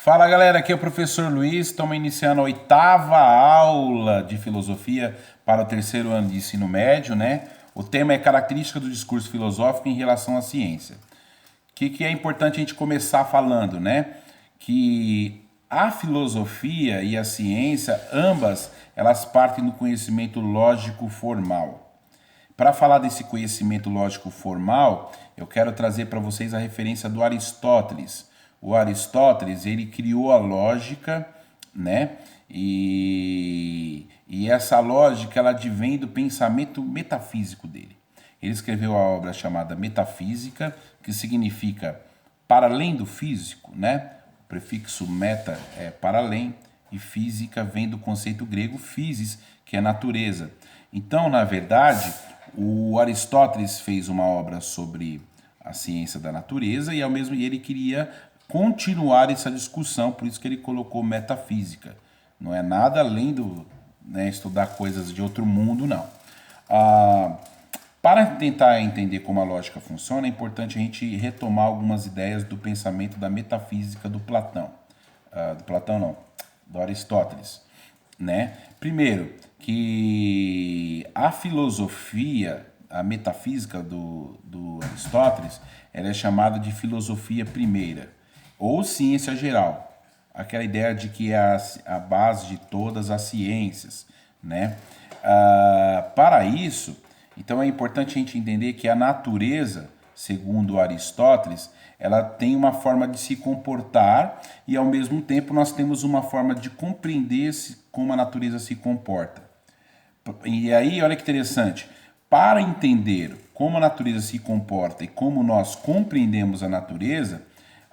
Fala galera, aqui é o professor Luiz, estamos iniciando a oitava aula de filosofia para o terceiro ano de ensino médio, né? O tema é característica do discurso filosófico em relação à ciência. O que é importante a gente começar falando, né? Que a filosofia e a ciência, ambas, elas partem do conhecimento lógico formal. Para falar desse conhecimento lógico formal, eu quero trazer para vocês a referência do Aristóteles. O Aristóteles, ele criou a lógica, né? E essa lógica, ela advém do pensamento metafísico dele. Ele escreveu a obra chamada Metafísica, que significa para além do físico, né? O prefixo meta é para além, e física vem do conceito grego physis, que é natureza. Então, na verdade, o Aristóteles fez uma obra sobre a ciência da natureza e ao mesmo tempo ele queria continuar essa discussão, por isso que ele colocou metafísica. Não é nada além do, né, estudar coisas de outro mundo, não. Para tentar entender como a lógica funciona, é importante a gente retomar algumas ideias do pensamento da metafísica do Platão. Do Platão não, do Aristóteles. Né? Primeiro, que a filosofia, a metafísica do Aristóteles, ela é chamada de filosofia primeira, ou ciência geral. Aquela ideia de que é a base de todas as ciências. Né? Para isso, então é importante a gente entender que a natureza, segundo Aristóteles, ela tem uma forma de se comportar e ao mesmo tempo nós temos uma forma de compreender como a natureza se comporta. E aí, olha que interessante, para entender como a natureza se comporta e como nós compreendemos a natureza,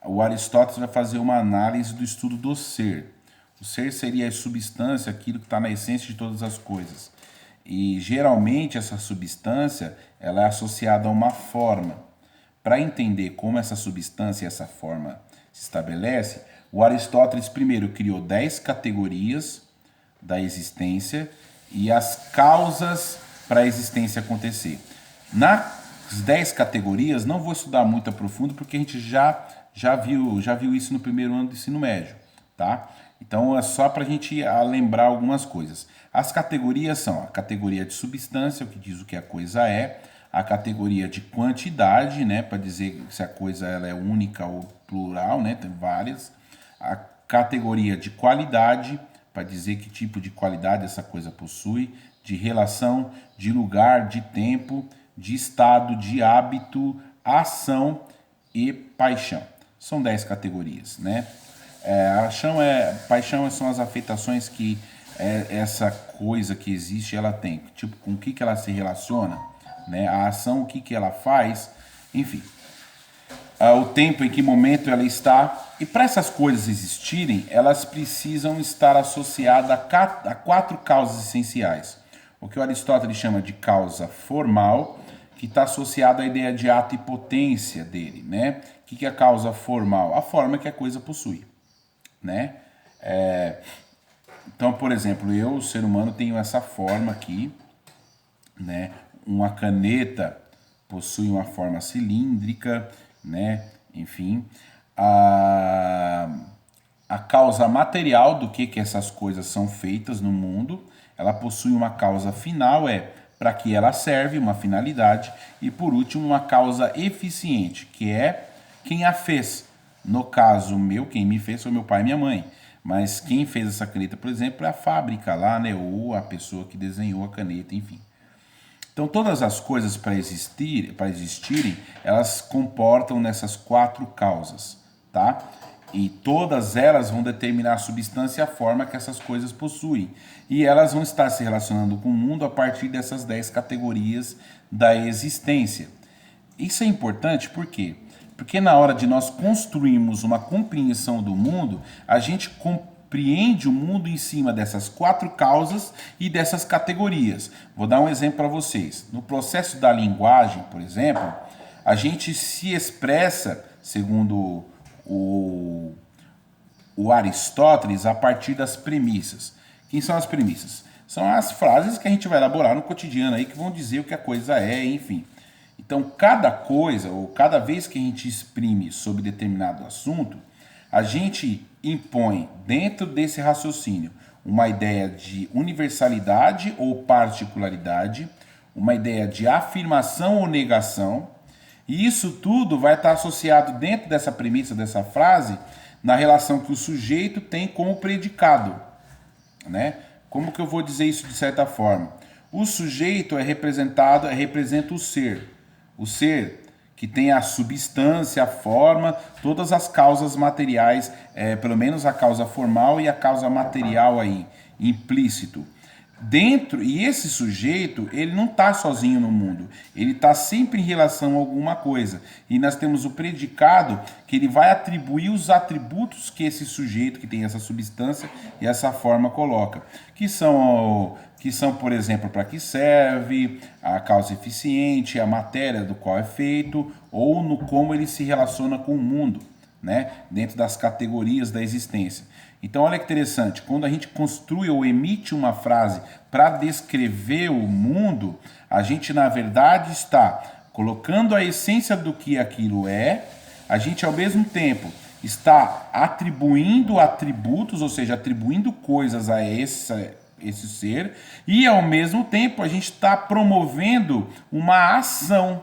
o Aristóteles vai fazer uma análise do estudo do ser. O ser seria a substância, aquilo que está na essência de todas as coisas. E geralmente essa substância ela é associada a uma forma. Para entender como essa substância e essa forma se estabelece, o Aristóteles primeiro criou 10 categorias da existência e as causas para a existência acontecer. Nas 10 categorias, não vou estudar muito a profundo porque a gente já viu isso no primeiro ano do ensino médio, tá? Então é só para a gente lembrar algumas coisas. As categorias são a categoria de substância, o que diz o que a coisa é, a categoria de quantidade, né, para dizer se a coisa ela é única ou plural, né, tem várias. A categoria de qualidade, para dizer que tipo de qualidade essa coisa possui, de relação, de lugar, de tempo, de estado, de hábito, ação e paixão. São 10 categorias, né? Paixão são as afetações que essa coisa que existe ela tem, tipo com o que ela se relaciona, né? A ação, o que ela faz, enfim, o tempo, em que momento ela está. E para essas coisas existirem, elas precisam estar associadas a 4 causas essenciais. O que o Aristóteles chama de causa formal, que está associada à ideia de ato e potência dele, né? O que é a causa formal? A forma que a coisa possui, né? Então, por exemplo, eu, ser humano, tenho essa forma aqui, né? Uma caneta possui uma forma cilíndrica, né? Enfim, a causa material do que essas coisas são feitas no mundo, ela possui uma causa final, para que ela serve, uma finalidade, e por último, uma causa eficiente, que é quem a fez. No caso meu, quem me fez foi meu pai e minha mãe. Mas quem fez essa caneta, por exemplo, é a fábrica lá, né? Ou a pessoa que desenhou a caneta, enfim. Então, todas as coisas para existirem, elas comportam nessas 4 causas, tá? E todas elas vão determinar a substância e a forma que essas coisas possuem. E elas vão estar se relacionando com o mundo a partir dessas 10 categorias da existência. Isso é importante por quê? Porque na hora de nós construirmos uma compreensão do mundo, a gente compreende o mundo em cima dessas 4 causas e dessas categorias. Vou dar um exemplo para vocês. No processo da linguagem, por exemplo, a gente se expressa, segundo o Aristóteles, a partir das premissas. Quem são as premissas? São as frases que a gente vai elaborar no cotidiano aí, que vão dizer o que a coisa é, enfim. Então, cada coisa, ou cada vez que a gente exprime sobre determinado assunto, A gente impõe dentro desse raciocínio uma ideia de universalidade ou particularidade, uma ideia de afirmação ou negação, e isso tudo vai estar associado dentro dessa premissa, dessa frase, na relação que o sujeito tem com o predicado, né? Como que eu vou dizer isso de certa forma? O sujeito representa o ser que tem a substância, a forma, todas as causas materiais, pelo menos a causa formal e a causa material aí, implícito. Dentro, e esse sujeito, ele não está sozinho no mundo, ele está sempre em relação a alguma coisa. E nós temos o predicado que ele vai atribuir os atributos que esse sujeito, que tem essa substância e essa forma, coloca. Que são, por exemplo, para que serve, a causa eficiente, a matéria do qual é feito, ou no como ele se relaciona com o mundo, né? Dentro das categorias da existência. Então, olha que interessante, quando a gente construi ou emite uma frase para descrever o mundo, a gente, na verdade, está colocando a essência do que aquilo é, a gente, ao mesmo tempo, está atribuindo atributos, ou seja, atribuindo coisas a esse ser, e, ao mesmo tempo, a gente está promovendo uma ação,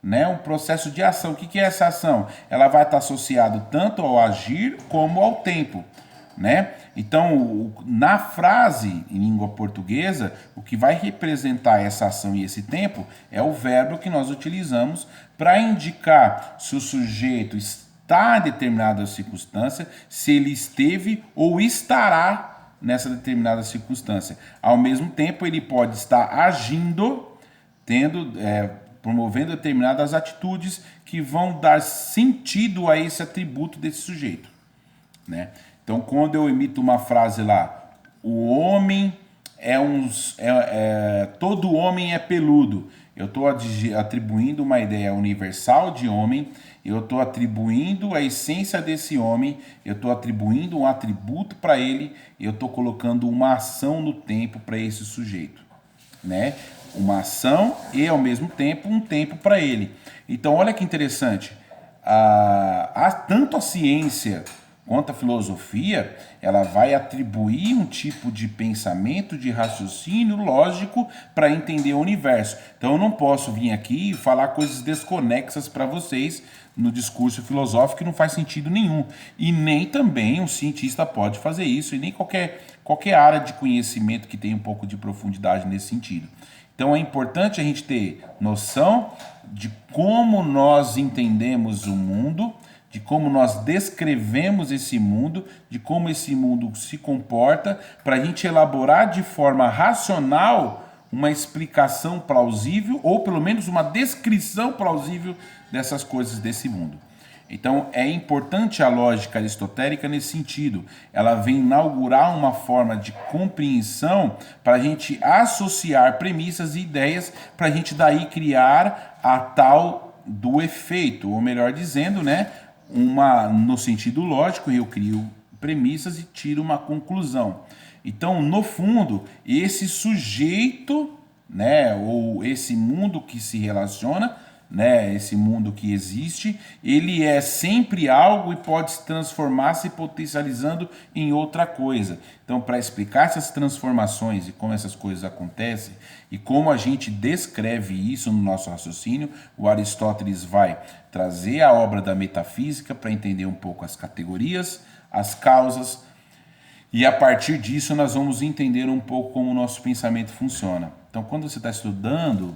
né? Um processo de ação. O que é essa ação? Ela vai estar associada tanto ao agir como ao tempo, né? Então, na frase em língua portuguesa, o que vai representar essa ação e esse tempo é o verbo que nós utilizamos para indicar se o sujeito está em determinada circunstância, se ele esteve ou estará nessa determinada circunstância. Ao mesmo tempo, ele pode estar agindo, promovendo determinadas atitudes que vão dar sentido a esse atributo desse sujeito, né? Então, quando eu emito uma frase lá, o homem todo homem é peludo, eu estou atribuindo uma ideia universal de homem, eu estou atribuindo a essência desse homem, eu estou atribuindo um atributo para ele, eu estou colocando uma ação no tempo para esse sujeito, né? Uma ação e, ao mesmo tempo, um tempo para ele. Então, olha que interessante, tanto a ciência quanto a filosofia, ela vai atribuir um tipo de pensamento, de raciocínio lógico para entender o universo. Então eu não posso vir aqui e falar coisas desconexas para vocês no discurso filosófico que não faz sentido nenhum. E nem também um cientista pode fazer isso, e nem qualquer área de conhecimento que tenha um pouco de profundidade nesse sentido. Então é importante a gente ter noção de como nós entendemos o mundo, de como nós descrevemos esse mundo, de como esse mundo se comporta, para a gente elaborar de forma racional uma explicação plausível, ou pelo menos uma descrição plausível dessas coisas desse mundo. Então é importante a lógica aristotélica nesse sentido. Ela vem inaugurar uma forma de compreensão para a gente associar premissas e ideias, para a gente daí criar a tal do efeito, ou melhor dizendo, né? No sentido lógico, eu crio premissas e tiro uma conclusão. Então, no fundo, esse sujeito, né, ou esse mundo que se relaciona, né, esse mundo que existe, ele é sempre algo e pode se transformar, se potencializando em outra coisa. Então, para explicar essas transformações e como essas coisas acontecem e como a gente descreve isso no nosso raciocínio, o Aristóteles vai trazer a obra da metafísica para entender um pouco as categorias, as causas, e a partir disso nós vamos entender um pouco como o nosso pensamento funciona. Então, quando você está estudando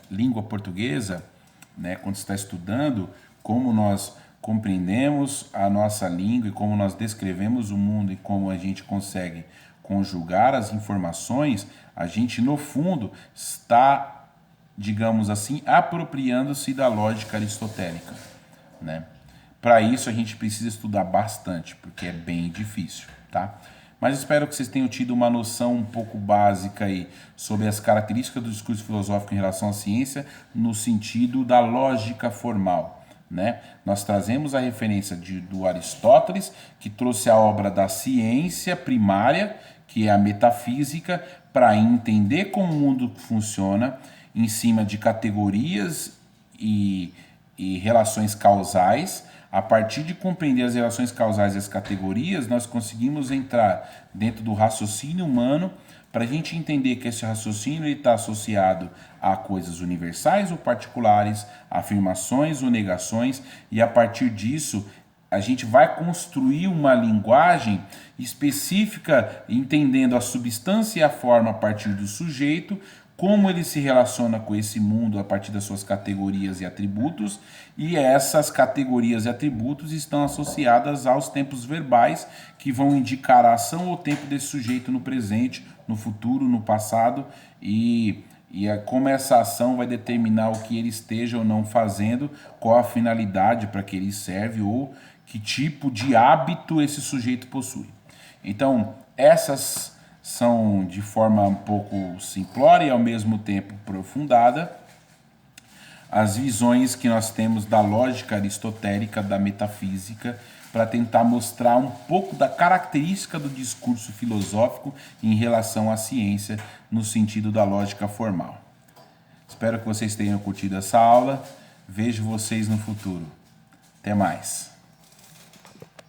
língua portuguesa, né, quando você está estudando como nós compreendemos a nossa língua e como nós descrevemos o mundo e como a gente consegue conjugar as informações, a gente, no fundo, está, digamos assim, apropriando-se da lógica aristotélica, né? Para isso, a gente precisa estudar bastante, porque é bem difícil, tá? Mas espero que vocês tenham tido uma noção um pouco básica aí sobre as características do discurso filosófico em relação à ciência no sentido da lógica formal, né? Nós trazemos a referência do Aristóteles, que trouxe a obra da ciência primária, que é a metafísica, para entender como o mundo funciona em cima de categorias e relações causais, A partir de compreender as relações causais e as categorias, nós conseguimos entrar dentro do raciocínio humano para a gente entender que esse raciocínio está associado a coisas universais ou particulares, afirmações ou negações, e a partir disso a gente vai construir uma linguagem específica, entendendo a substância e a forma a partir do sujeito, como ele se relaciona com esse mundo a partir das suas categorias e atributos, e essas categorias e atributos estão associadas aos tempos verbais, que vão indicar a ação ou tempo desse sujeito no presente, no futuro, no passado, e como essa ação vai determinar o que ele esteja ou não fazendo, qual a finalidade para que ele serve ou que tipo de hábito esse sujeito possui. Então, essas são de forma um pouco simplória e ao mesmo tempo aprofundada as visões que nós temos da lógica aristotélica, da metafísica, para tentar mostrar um pouco da característica do discurso filosófico em relação à ciência no sentido da lógica formal. Espero que vocês tenham curtido essa aula. Vejo vocês no futuro. Até mais.